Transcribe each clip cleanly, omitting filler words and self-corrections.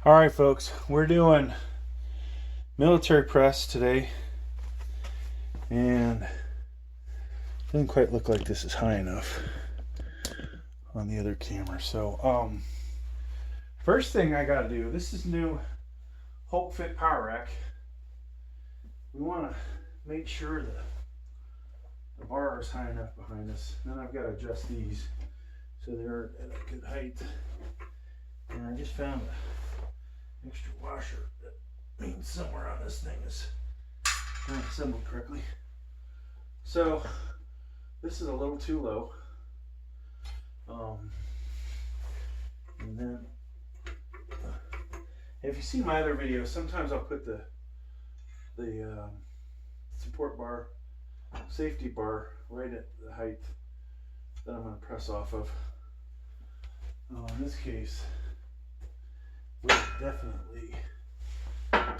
All right, folks, we're doing military press today, and it doesn't quite look like this is high enough on the other camera. So, first thing I got to do, this is new Hulk Fit power rack. We want to make sure that the bar is high enough behind us. Then I've got to adjust these so they're at a good height. And I just found an extra washer that means somewhere on this thing is not assembled correctly. So this is a little too low. And then if you see my other videos, sometimes I'll put the support bar, safety bar right at the height that I'm going to press off of. In this case, we're definitely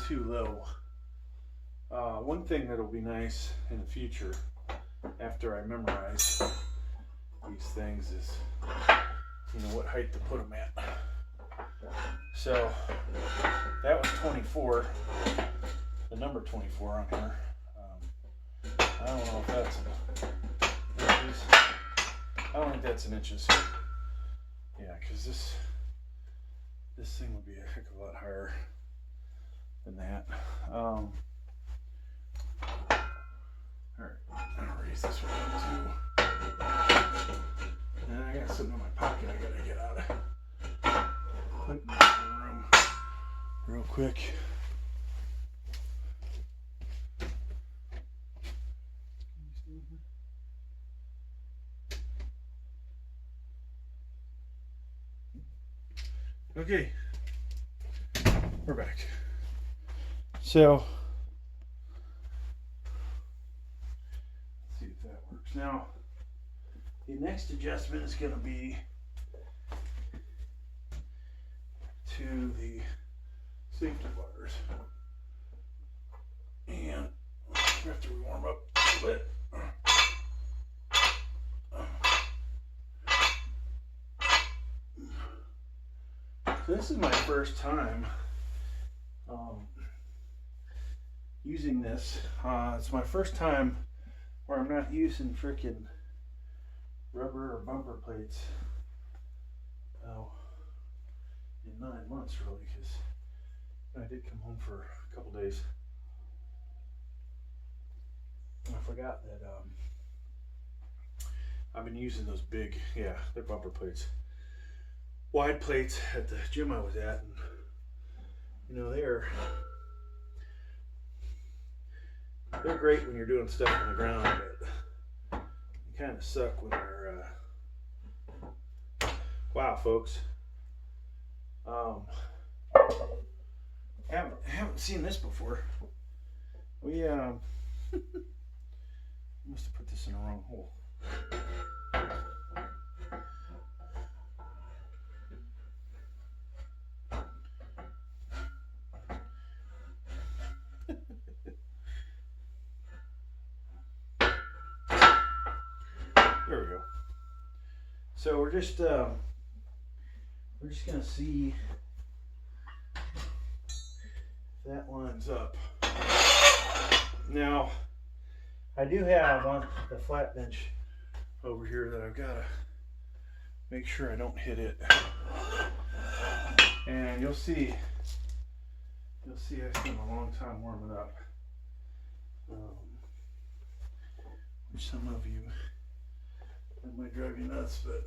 too low. One thing that'll be nice in the future, after I memorize these things, is what height to put them at. So that was 24, the number 24 on here. I don't know if that's in inches. I don't think that's in inches. Yeah, because this thing would be a heck of a lot higher than that. All right, I'm gonna raise this one up too. And I got something in my pocket I gotta get out of. Put in the room real quick. Okay, we're back. So, let's see if that works. Now, the next adjustment is going to be to the safety bars. And after we warm up a little bit, so this is my first time using this. It's my first time where I'm not using frickin' rubber or bumper plates in 9 months, really, because I did come home for a couple days. And I forgot that I've been using those big, they're bumper plates, wide plates at the gym I was at, and they're great when you're doing stuff on the ground, but they kind of suck when they're wow, folks. Haven't seen this before. We must have put this in the wrong hole. There we go. So we're just gonna see if that lines up. Now, I do have on the flat bench over here that I've got to make sure I don't hit it. And you'll see I spent a long time warming up, which some of you, that might drive you nuts, but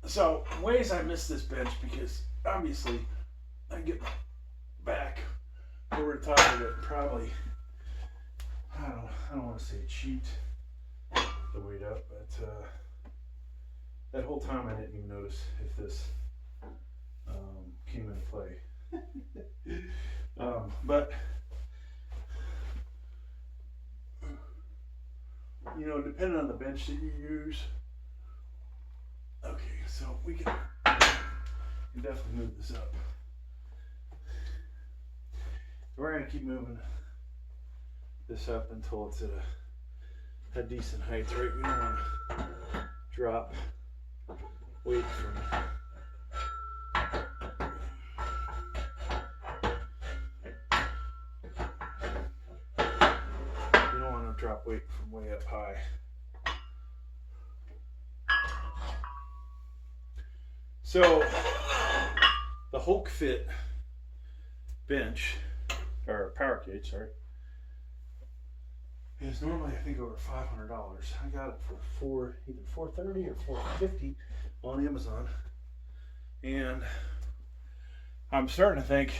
so ways I missed this bench, because obviously I get my back over the top of it, probably I don't want to say cheat the weight up, but that whole time I didn't even notice if this came into play. But depending on the bench that you use. Okay, so we can definitely move this up. We're going to keep moving this up until it's at a decent height, right? We don't want to drop weight from drop weight from way up high. So the Hulk Fit bench, or power cage, sorry, is normally I think over $500. I got it for either $430 or $450 on Amazon, and I'm starting to think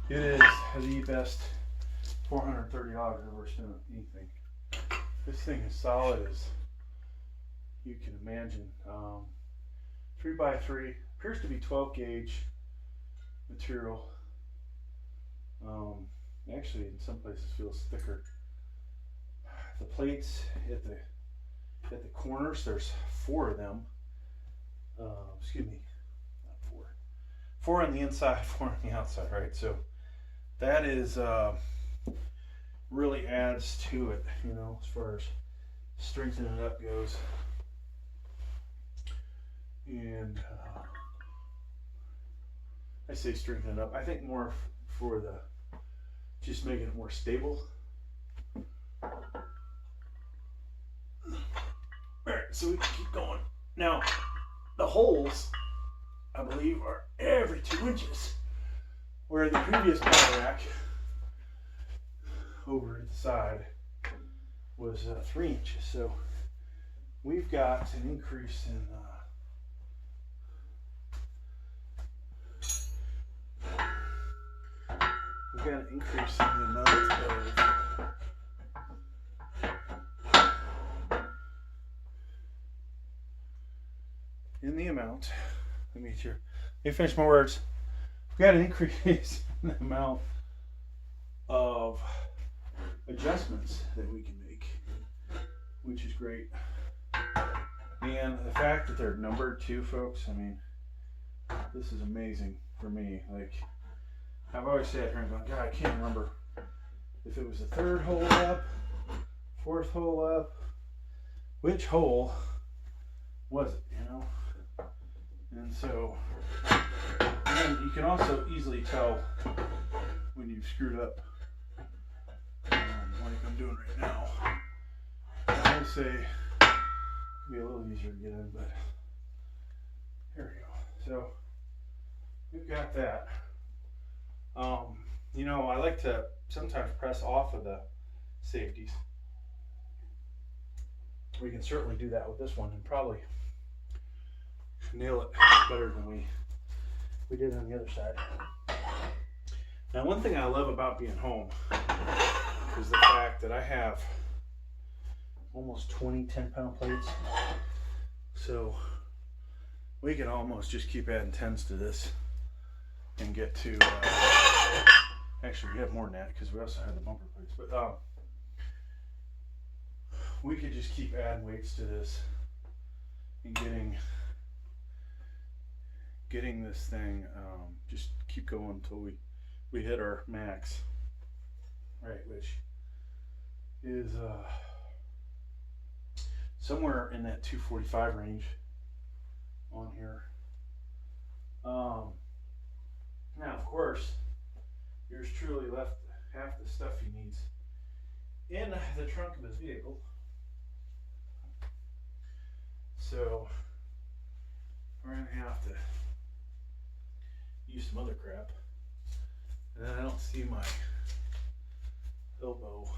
it is the best $430 I've ever spent on anything. This thing is solid as you can imagine. 3x3, appears to be 12 gauge material. Actually, in some places feels thicker. The plates at the corners, there's 4 of them. Excuse me, not 4. 4 on the inside, 4 on the outside, right? So that is really adds to it, you know, as far as strengthening it up goes. And I say strengthen it up. I think more for the just making it more stable. Alright, so we can keep going. Now, the holes, I believe, are every 2 inches, where the previous power rack over at the side was 3 inches. So we've got an increase in the amount let me finish my words. We've got an increase in the amount of adjustments that we can make, which is great. And the fact that they're numbered too, folks, I mean, this is amazing for me. Like, I've always sat here and gone, God, I can't remember if it was the 3rd hole up, 4th hole up, which hole was it, you know? And so, and you can also easily tell when you've screwed up, like I'm doing right now. I would say it'd be a little easier to get in, but here we go. So we've got that. You know, I like to sometimes press off of the safeties. We can certainly do that with this one and probably nail it better than we did on the other side. Now, one thing I love about being home is the fact that I have almost 20 10-pound plates. So we can almost just keep adding 10s to this and get to, actually we have more than that because we also have the bumper plates, but we could just keep adding weights to this and getting this thing, just keep going until we hit our max, right, which is somewhere in that 245 range on here. Now, of course, yours truly left half the stuff he needs in the trunk of his vehicle. So we're gonna have to use some other crap. And then I don't see my elbow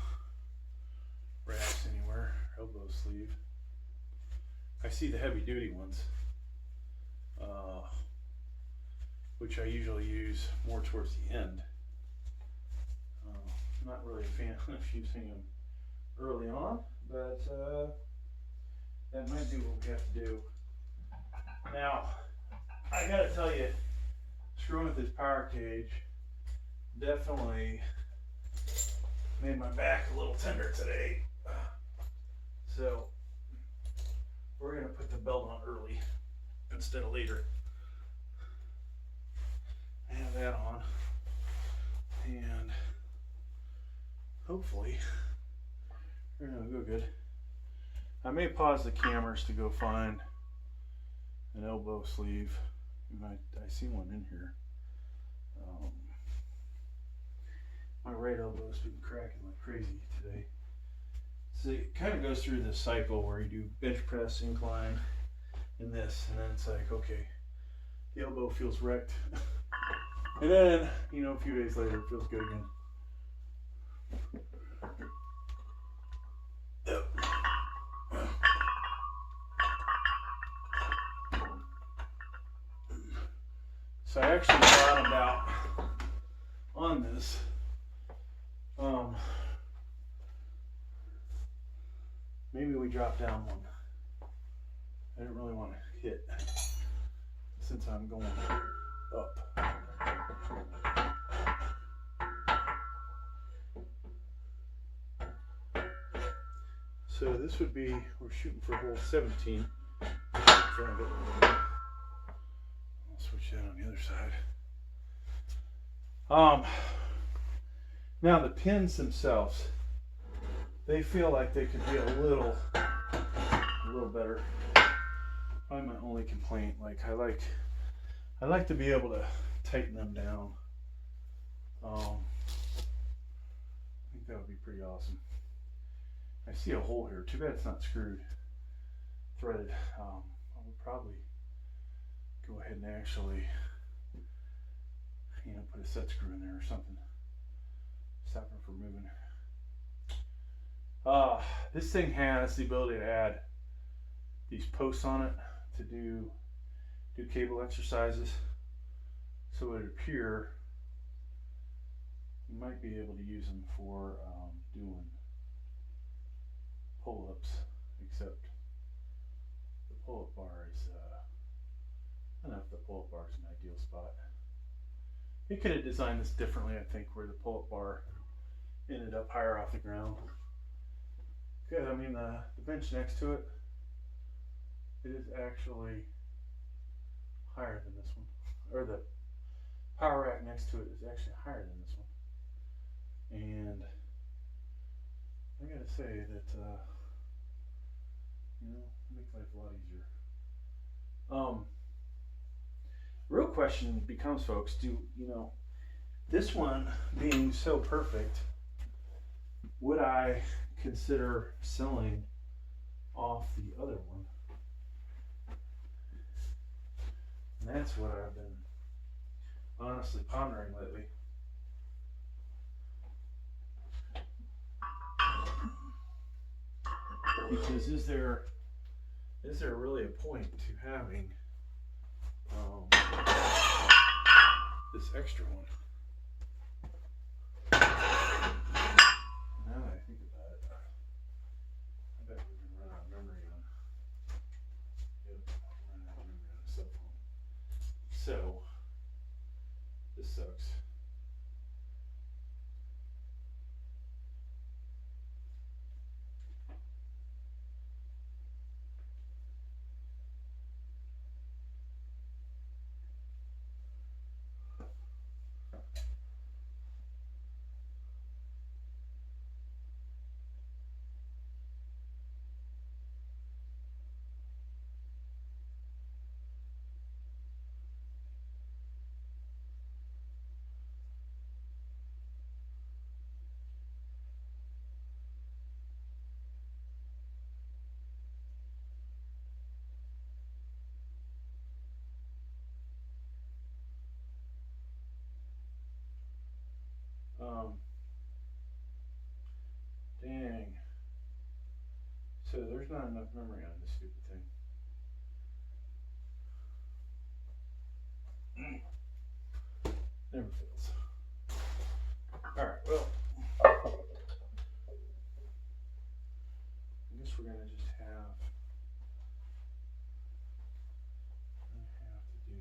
wraps anywhere, elbow sleeve. I see the heavy duty ones, which I usually use more towards the end. I'm not really a fan of using them early on, but that might be what we have to do. Now, I gotta tell you, screwing with this power cage definitely made my back a little tender today. So we're gonna put the belt on early instead of later. Have that on, and hopefully we're gonna go good. I may pause the cameras to go find an elbow sleeve. I see one in here. My right elbow's been cracking like crazy today. So it kind of goes through this cycle where you do bench press, incline, and this, and then it's like, okay, the elbow feels wrecked. And then, you know, a few days later, it feels good again. So I actually bottomed out on this. Maybe we drop down one. I didn't really want to hit since I'm going up. So this would be, we're shooting for hole 17. I'll switch that on the other side. Now the pins themselves, they feel like they could be a little better. Probably my only complaint. Like I like to be able to tighten them down. I think that would be pretty awesome. I see a hole here. Too bad it's not screwed, threaded. I would probably go ahead and actually, you know, put a set screw in there or something. Stop it from moving. This thing has the ability to add these posts on it to do cable exercises. So it would appear you might be able to use them for doing pull-ups, except the pull-up bar is, I don't know if the pull-up bar is an ideal spot. They could have designed this differently, I think, where the pull-up bar ended up higher off the ground. Good, I mean the bench next to it, it is actually higher than this one. Or the power rack next to it is actually higher than this one. And I gotta say that, you know, makes life a lot easier. Real question becomes, folks, do, you know, this one being so perfect, would I consider selling off the other one? And that's what I've been honestly pondering lately. Because is there really a point to having this extra one? Now that I think about it, I bet we can run out of memory on. Yep, run out of memory on a cell phone. So this sucks. Dang. So there's not enough memory on this stupid thing. Never fails. Alright, well, I guess we're gonna just have to do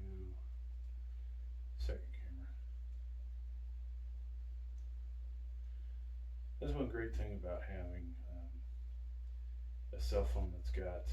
second camera. That's one great thing about having a cell phone that's got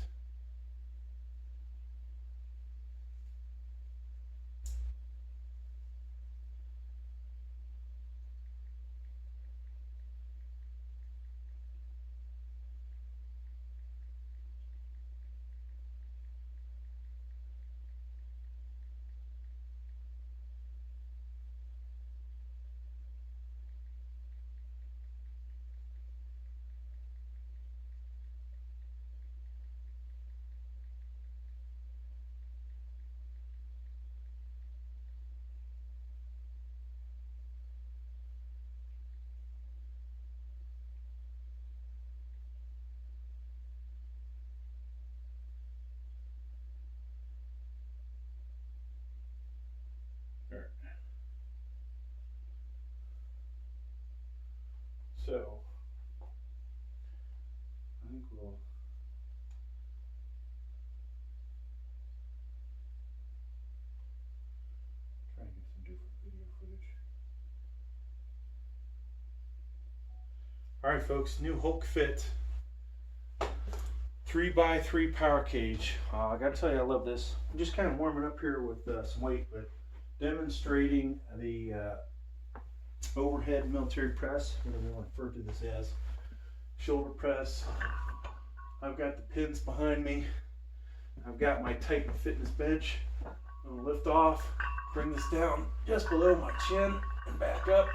So I think we'll try and get some different video footage. All right, folks, new Hulk Fit 3x3 power cage. I gotta tell you, I love this. I'm just kind of warming up here with some weight, but demonstrating the overhead military press, whatever you want to refer to this as. Shoulder press. I've got the pins behind me. I've got my Titan Fitness bench. I'm gonna lift off, bring this down just below my chin and back up.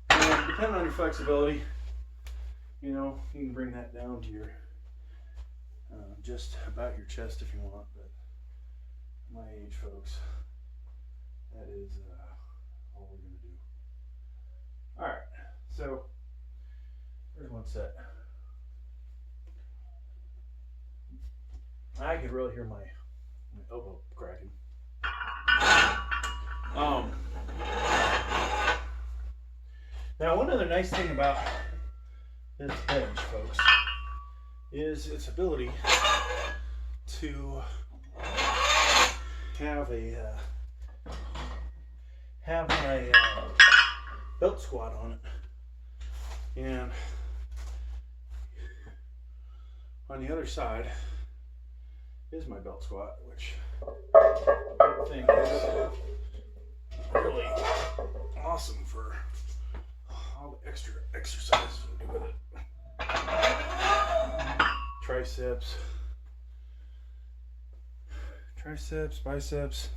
And depending on your flexibility, you know, you can bring that down to your just about your chest if you want, but my age, folks, that is all we're going to do. All right, so there's one set. I could really hear my elbow cracking. Now, one other nice thing about this bench, folks, is its ability to have my belt squat on it, and on the other side is my belt squat, which I think is really awesome for all the extra exercises we do with it. Triceps, biceps.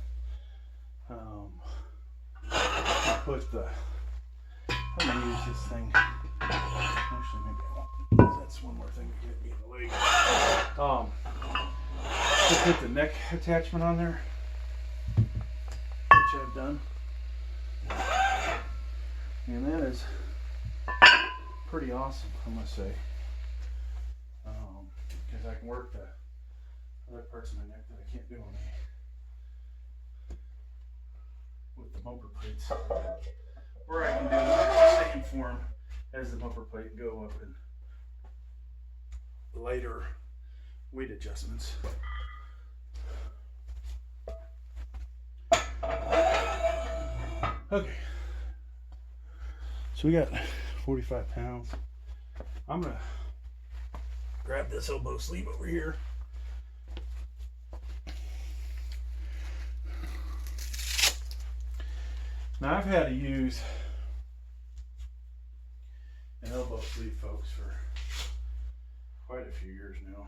I'm gonna use this thing. Actually, maybe I won't. That's one more thing to get me in the leg. To put the neck attachment on there, which I've done, and that is pretty awesome, I must say, because I can work the other parts of my neck that I can't do with the bumper plates, or I can do the same form as the bumper plate and go up in lighter weight adjustments. Okay, so we got 45 pounds. I'm gonna grab this elbow sleeve over here. Now, I've had to use an elbow sleeve, folks, for quite a few years now.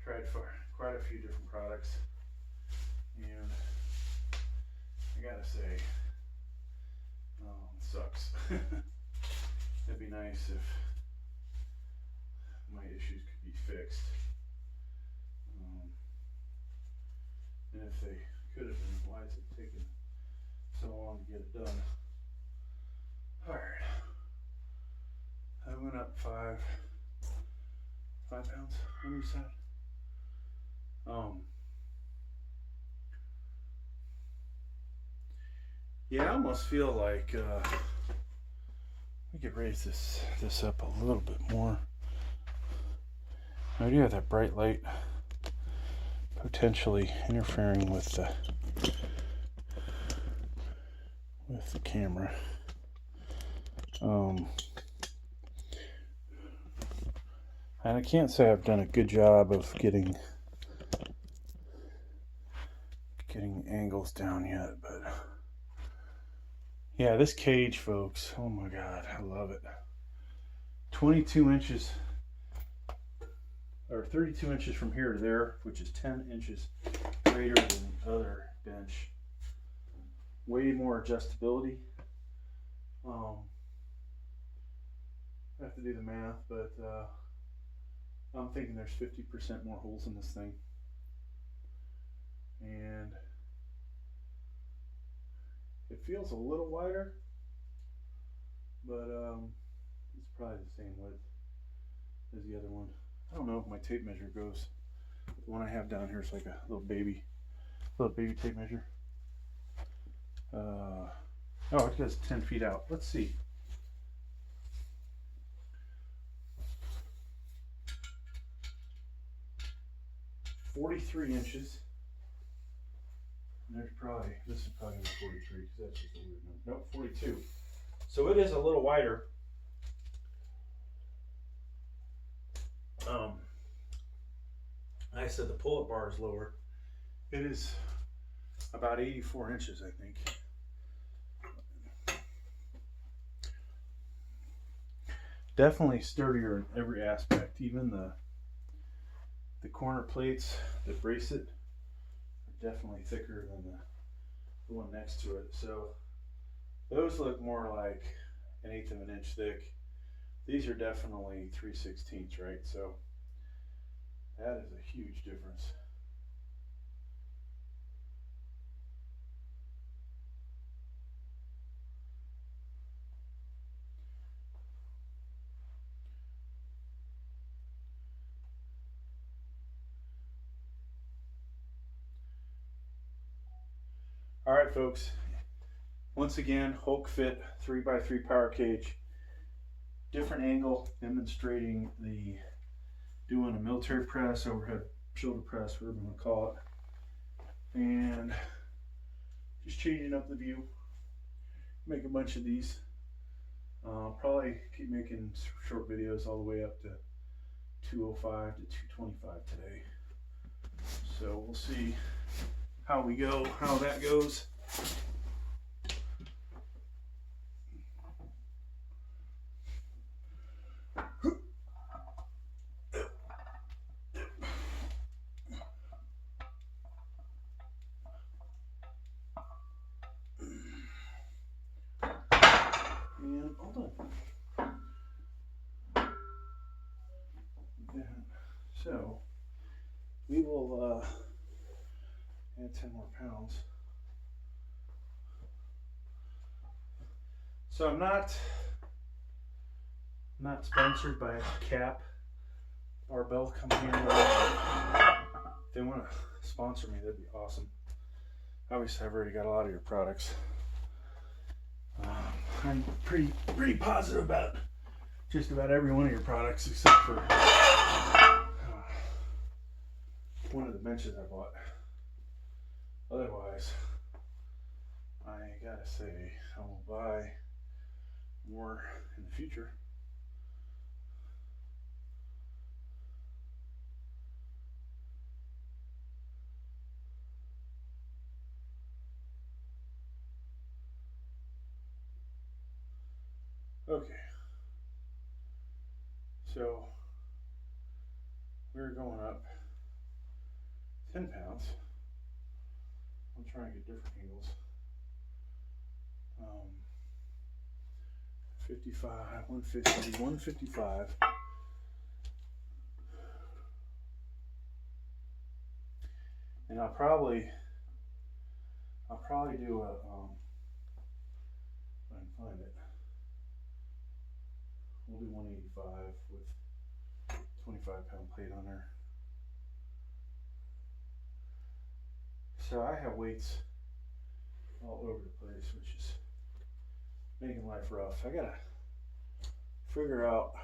Tried for quite a few different products, and I gotta say, it sucks. It'd be nice if my issues could be fixed, and if they could have been, why is it taking so long to get it done? All right, I went up 5 pounds on each side. Yeah, I almost feel like we could raise this up a little bit more. I do have that bright light potentially interfering with the camera. And I can't say I've done a good job of getting angles down yet, but yeah, this cage, folks, oh my God, I love it. 22 inches or 32 inches from here to there, which is 10 inches greater than the other bench. Way more adjustability. I have to do the math, but I'm thinking there's 50% more holes in this thing. And it feels a little wider, but it's probably the same width as the other one. I don't know if my tape measure goes The one I have down here is like a little baby tape measure. Oh, it goes 10 feet out. Let's see. $43". And this is probably 43 because that's just a weird number. Nope, 42. So it is a little wider. I said the pull-up bar is lower. It is about 84 inches, I think. Definitely sturdier in every aspect. Even the corner plates that brace it are definitely thicker than the one next to it. So those look more like 1/8 of an inch thick. These are definitely 3/16, right? So that is a huge difference. All right, folks. Once again, Hulk Fit 3x3 power cage. Different angle, demonstrating doing a military press, overhead shoulder press, whatever you want to call it. And just changing up the view. Make a bunch of these. Probably keep making short videos all the way up to 205 to 225 today. So we'll see how we go, how that goes. And hold on. So we will add 10 more pounds. So I'm not sponsored by Cap barbell company. If they want to sponsor me, that'd be awesome. Obviously, I've already got a lot of your products. I'm pretty positive about just about every one of your products, except for one of the benches I bought. Otherwise, I gotta say, I will buy more in the future. Okay, so we're going up 10 pounds. I'm trying to get different angles. 55, 150, 155. And I'll probably do a, if I can find it, we'll do 185 with 25-pound plate on there. So I have weights all over the place, which is making life rough. I gotta figure out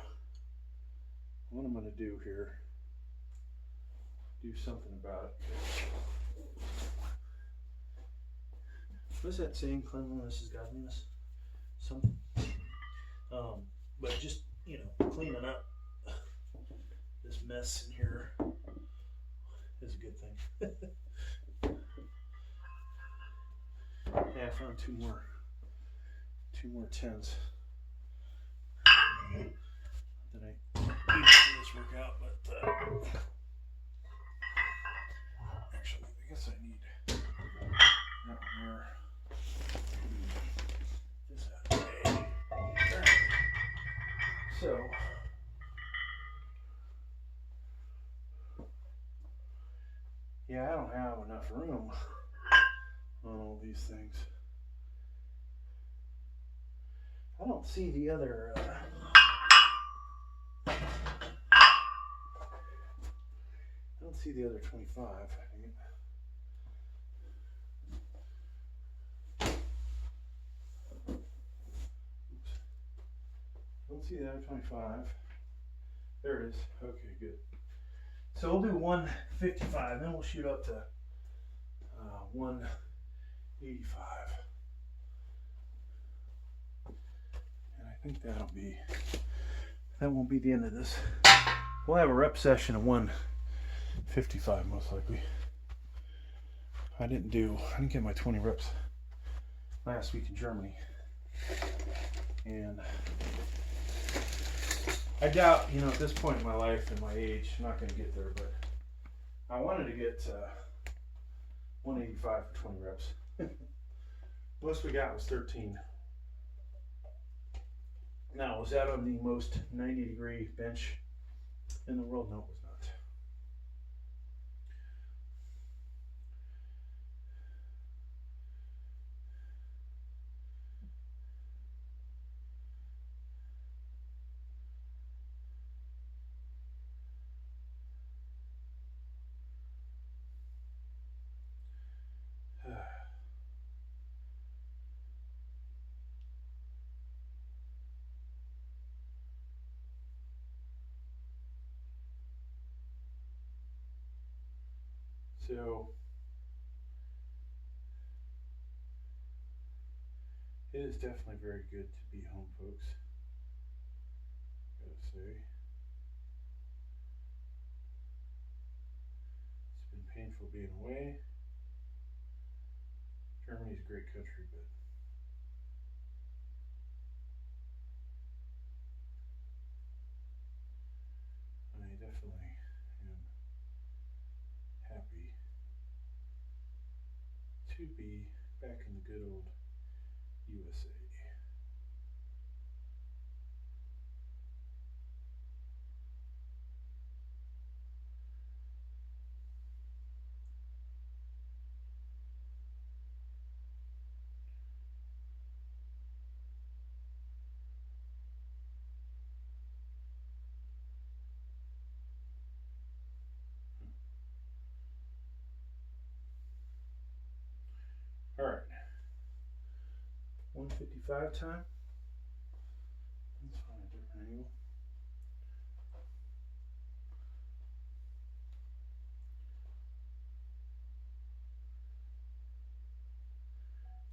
what I'm gonna do here. Do something about it. What's that saying? Cleanliness is godliness. Something. But just, cleaning up this mess in here is a good thing. Yeah, I found two more 10s. Then I need to see this work out, but actually, I guess I need that one there. This out of the way. There. So, yeah, I don't have enough room on all these things. I don't see the other see the other 25. Oops. Don't see the other 25. There it is. Okay, good. So we'll do 155, then we'll shoot up to 185. And I think that won't be the end of this. We'll have a rep session of 155 most likely. I didn't get my 20 reps last week in Germany. And I doubt, at this point in my life and my age, I'm not going to get there, but I wanted to get 185 for 20 reps. Most we got was 13. Now, was that on the most 90-degree bench in the world? No, it was not. So it is definitely very good to be home, folks. Gotta say, it's been painful being away. Germany's a great country, but I definitely am happy to be back in the good old USA. All right, 155 time. Let's find a different angle.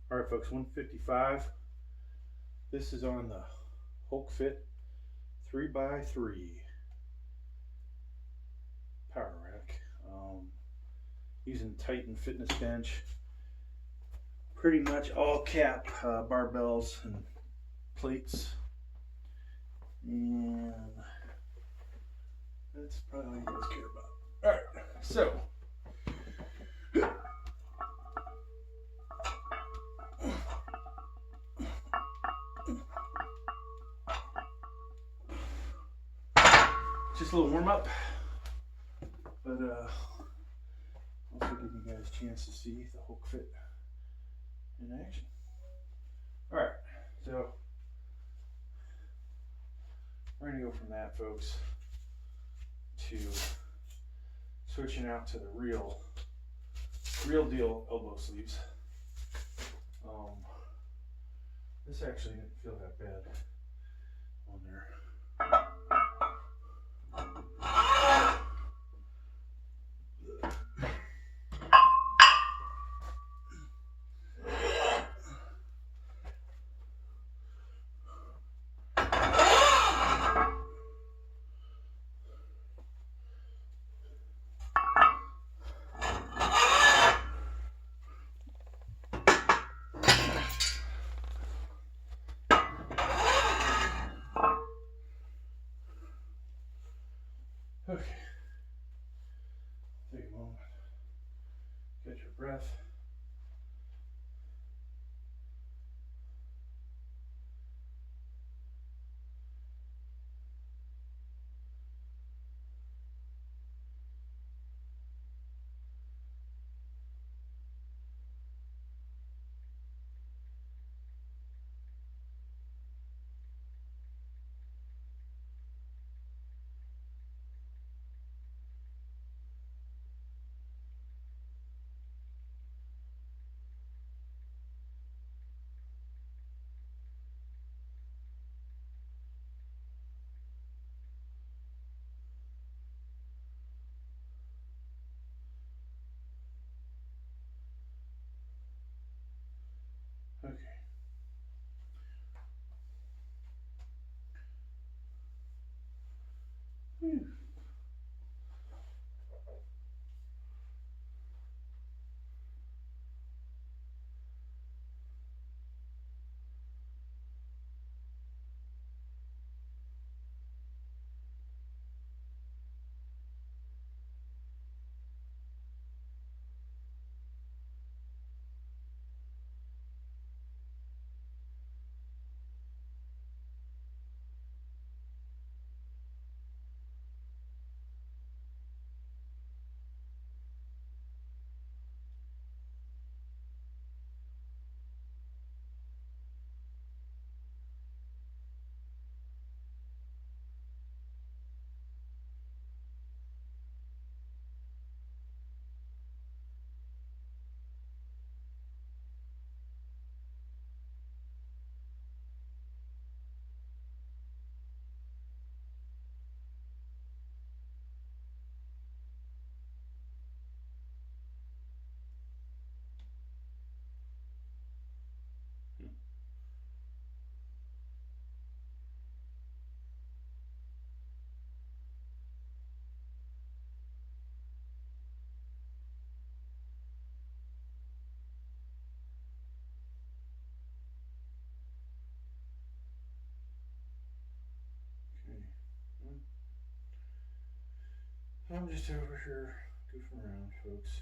All right, folks, 155. This is on the Hulk Fit 3x3 power rack. Using Titan fitness bench. Pretty much all cap barbells and plates. And that's probably what you guys care about. All right, so just a little warm up, but also give you guys a chance to see the Hulk Fit in action. All right, so we're gonna go from that, folks, to switching out to the real deal elbow sleeves. This actually didn't feel that bad on there. Okay, take a moment, get your breath. I'm just over here goofing around, folks.